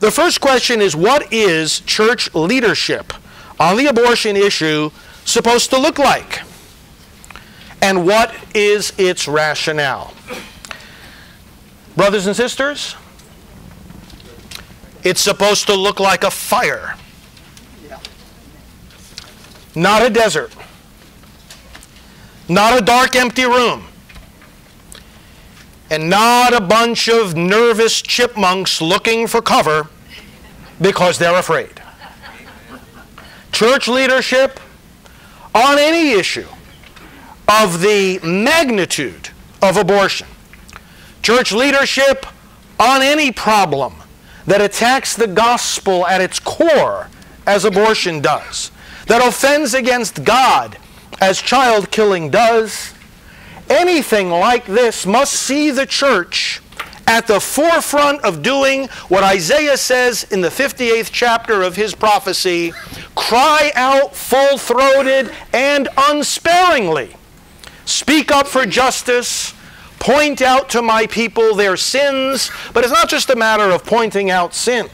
The first question is, what is church leadership on the abortion issue supposed to look like? And what is its rationale? Brothers and sisters, it's supposed to look like a fire, not a desert, not a dark, empty room, and not a bunch of nervous chipmunks looking for cover because they're afraid. Church leadership on any issue of the magnitude of abortion, church leadership on any problem that attacks the gospel at its core, as abortion does, that offends against God, as child killing does, anything like this must see the church at the forefront of doing what Isaiah says in the 58th chapter of his prophecy: cry out full-throated and unsparingly. Speak up for justice. Point out to my people their sins. But it's not just a matter of pointing out sin.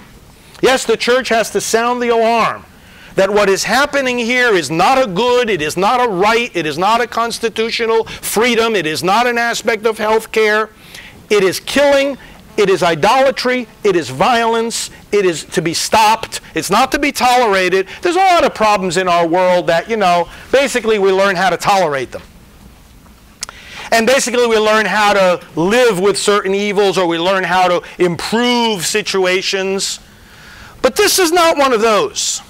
Yes, the church has to sound the alarm that what is happening here is not a good, it is not a right, it is not a constitutional freedom, it is not an aspect of health care. It is killing, it is idolatry, it is violence, it is to be stopped, it's not to be tolerated. There's a lot of problems in our world that, basically we learn how to tolerate them. And basically we learn how to live with certain evils, or we learn how to improve situations. But this is not one of those.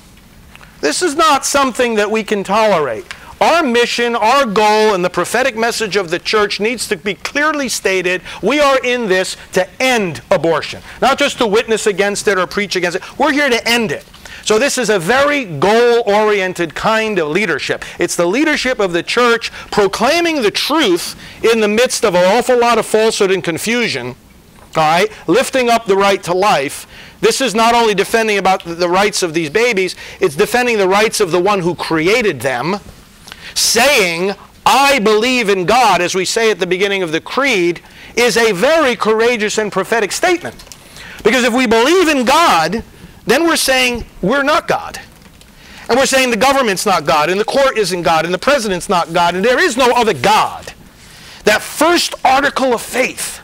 This is not something that we can tolerate. Our mission, our goal, and the prophetic message of the church needs to be clearly stated. We are in this to end abortion, not just to witness against it or preach against it. We're here to end it. So this is a very goal-oriented kind of leadership. It's the leadership of the church proclaiming the truth in the midst of an awful lot of falsehood and confusion, all right? Lifting up the right to life. This is not only defending about the rights of these babies, it's defending the rights of the one who created them, saying, I believe in God, as we say at the beginning of the creed, is a very courageous and prophetic statement. Because if we believe in God, then we're saying we're not God. And we're saying the government's not God, and the court isn't God, and the president's not God, and there is no other God. That first article of faith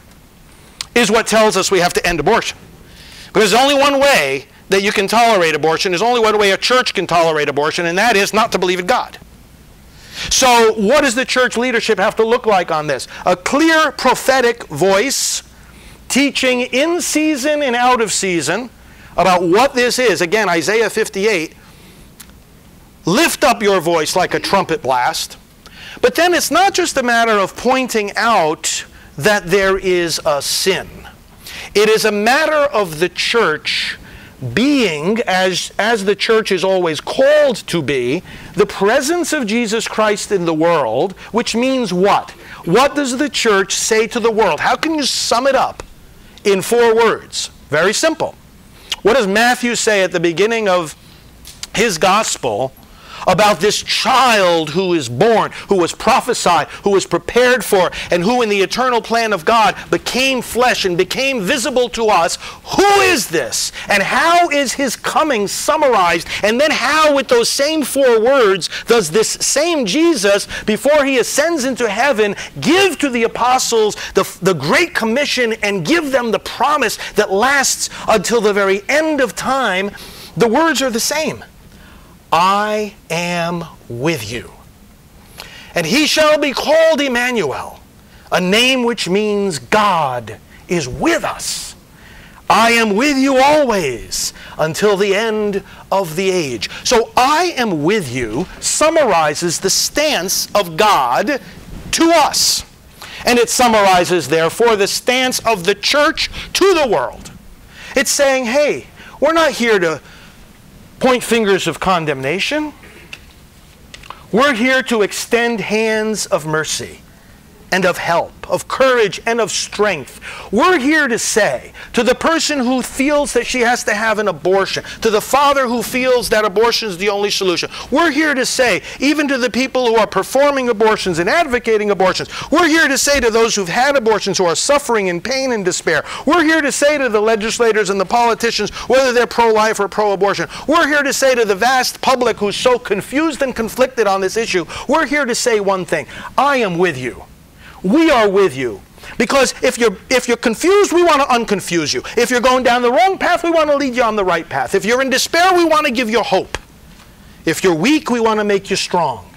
is what tells us we have to end abortion. Because there's only one way that you can tolerate abortion. There's only one way a church can tolerate abortion, and that is not to believe in God. So what does the church leadership have to look like on this? A clear prophetic voice, teaching in season and out of season about what this is. Again, Isaiah 58, lift up your voice like a trumpet blast. But then it's not just a matter of pointing out that there is a sin. It is a matter of the church being, as the church is always called to be, the presence of Jesus Christ in the world, which means what? What does the church say to the world? How can you sum it up in 4 words? Very simple. What does Matthew say at the beginning of his gospel about this child who is born, who was prophesied, who was prepared for, and who in the eternal plan of God became flesh and became visible to us? Who is this? And how is his coming summarized? And then how, with those same 4 words, does this same Jesus, before he ascends into heaven, give to the apostles the Great Commission and give them the promise that lasts until the very end of time? The words are the same. I am with you. And he shall be called Emmanuel, a name which means God is with us. I am with you always until the end of the age. So I am with you summarizes the stance of God to us. And it summarizes, therefore, the stance of the church to the world. It's saying, hey, we're not here to point fingers of condemnation. We're here to extend hands of mercy and of help hope, of courage, and of strength. We're here to say to the person who feels that she has to have an abortion, to the father who feels that abortion is the only solution, we're here to say, even to the people who are performing abortions and advocating abortions, we're here to say to those who've had abortions who are suffering in pain and despair, we're here to say to the legislators and the politicians, whether they're pro-life or pro-abortion, we're here to say to the vast public who's so confused and conflicted on this issue, we're here to say one thing: I am with you. We are with you. Because if you're confused, we want to unconfuse you. If you're going down the wrong path, we want to lead you on the right path. If you're in despair, we want to give you hope. If you're weak, we want to make you strong.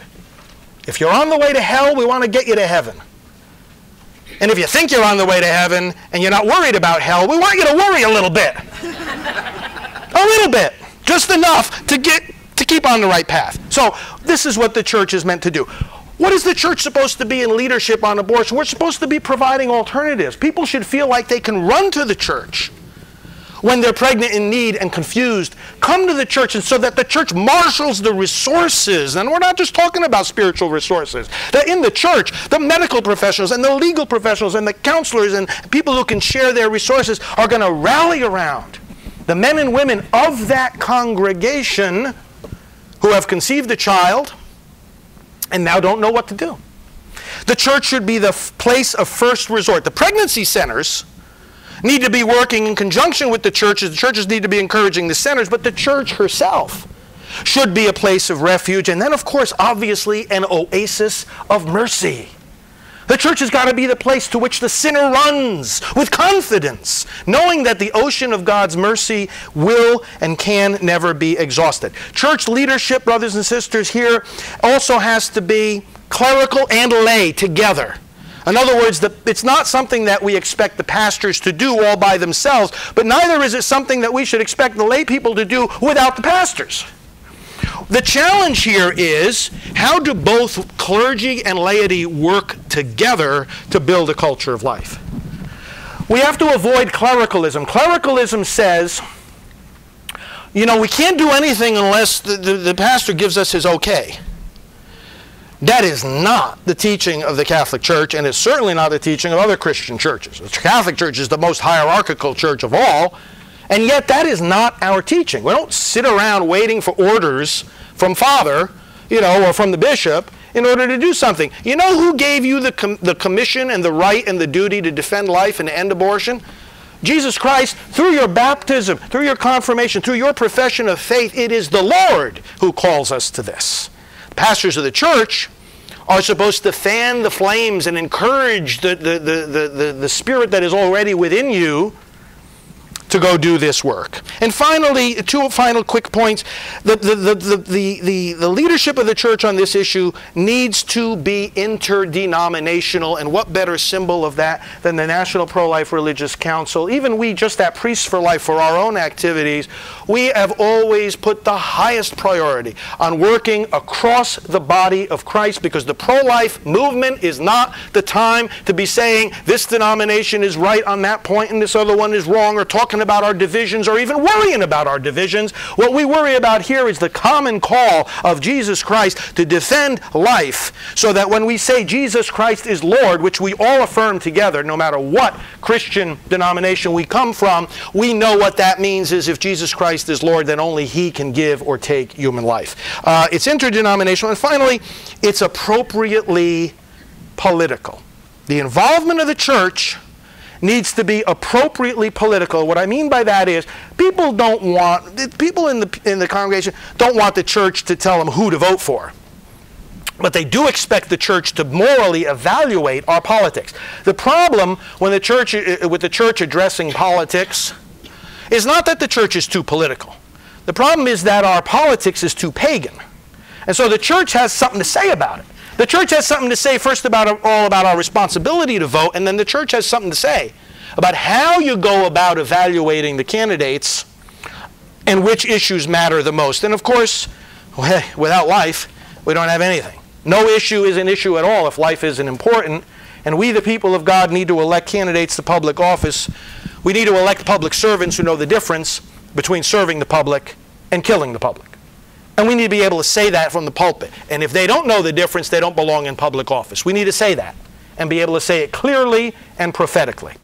If you're on the way to hell, we want to get you to heaven. And if you think you're on the way to heaven and you're not worried about hell, we want you to worry a little bit. A little bit. Just enough to keep on the right path. So this is what the church is meant to do. What is the church supposed to be in leadership on abortion? We're supposed to be providing alternatives. People should feel like they can run to the church when they're pregnant, in need, and confused. Come to the church, and so that the church marshals the resources. And we're not just talking about spiritual resources. That in the church, the medical professionals and the legal professionals and the counselors and people who can share their resources are going to rally around the men and women of that congregation who have conceived a child and now don't know what to do. The church should be the place of first resort. The pregnancy centers need to be working in conjunction with the churches. The churches need to be encouraging the centers, but the church herself should be a place of refuge. And then, of course, obviously, an oasis of mercy. The church has got to be the place to which the sinner runs with confidence, knowing that the ocean of God's mercy will and can never be exhausted. Church leadership, brothers and sisters, here also has to be clerical and lay together. In other words, it's not something that we expect the pastors to do all by themselves, but neither is it something that we should expect the lay people to do without the pastors. The challenge here is, how do both clergy and laity work together to build a culture of life? We have to avoid clericalism. Clericalism says, you know, we can't do anything unless the pastor gives us his okay. That is not the teaching of the Catholic Church, and it's certainly not the teaching of other Christian churches. The Catholic Church is the most hierarchical church of all, and yet that is not our teaching. We don't sit around waiting for orders from Father, you know, or from the bishop in order to do something. You know who gave you the commission and the right and the duty to defend life and to end abortion? Jesus Christ. Through your baptism, through your confirmation, through your profession of faith, it is the Lord who calls us to this. The pastors of the church are supposed to fan the flames and encourage the spirit that is already within you to go do this work. And finally, two final quick points. The leadership of the church on this issue needs to be interdenominational, and what better symbol of that than the National Pro-Life Religious Council? Even we, just at Priests for Life, for our own activities, we have always put the highest priority on working across the body of Christ, because the pro-life movement is not the time to be saying this denomination is right on that point and this other one is wrong, or talking about our divisions, or even worrying about our divisions. What we worry about here is the common call of Jesus Christ to defend life, so that when we say Jesus Christ is Lord, which we all affirm together, no matter what Christian denomination we come from, we know what that means is if Jesus Christ is Lord, then only He can give or take human life. It's interdenominational. And finally, it's appropriately political. The involvement of the church needs to be appropriately political. What I mean by that is, people in the congregation don't want the church to tell them who to vote for. But they do expect the church to morally evaluate our politics. The problem with the church addressing politics is not that the church is too political. The problem is that our politics is too pagan. And so the church has something to say about it. The church has something to say first all about our responsibility to vote, and then the church has something to say about how you go about evaluating the candidates and which issues matter the most. And of course, without life, we don't have anything. No issue is an issue at all if life isn't important. And we, the people of God, need to elect candidates to public office. We need to elect public servants who know the difference between serving the public and killing the public. And we need to be able to say that from the pulpit. And if they don't know the difference, they don't belong in public office. We need to say that. and be able to say it clearly and prophetically.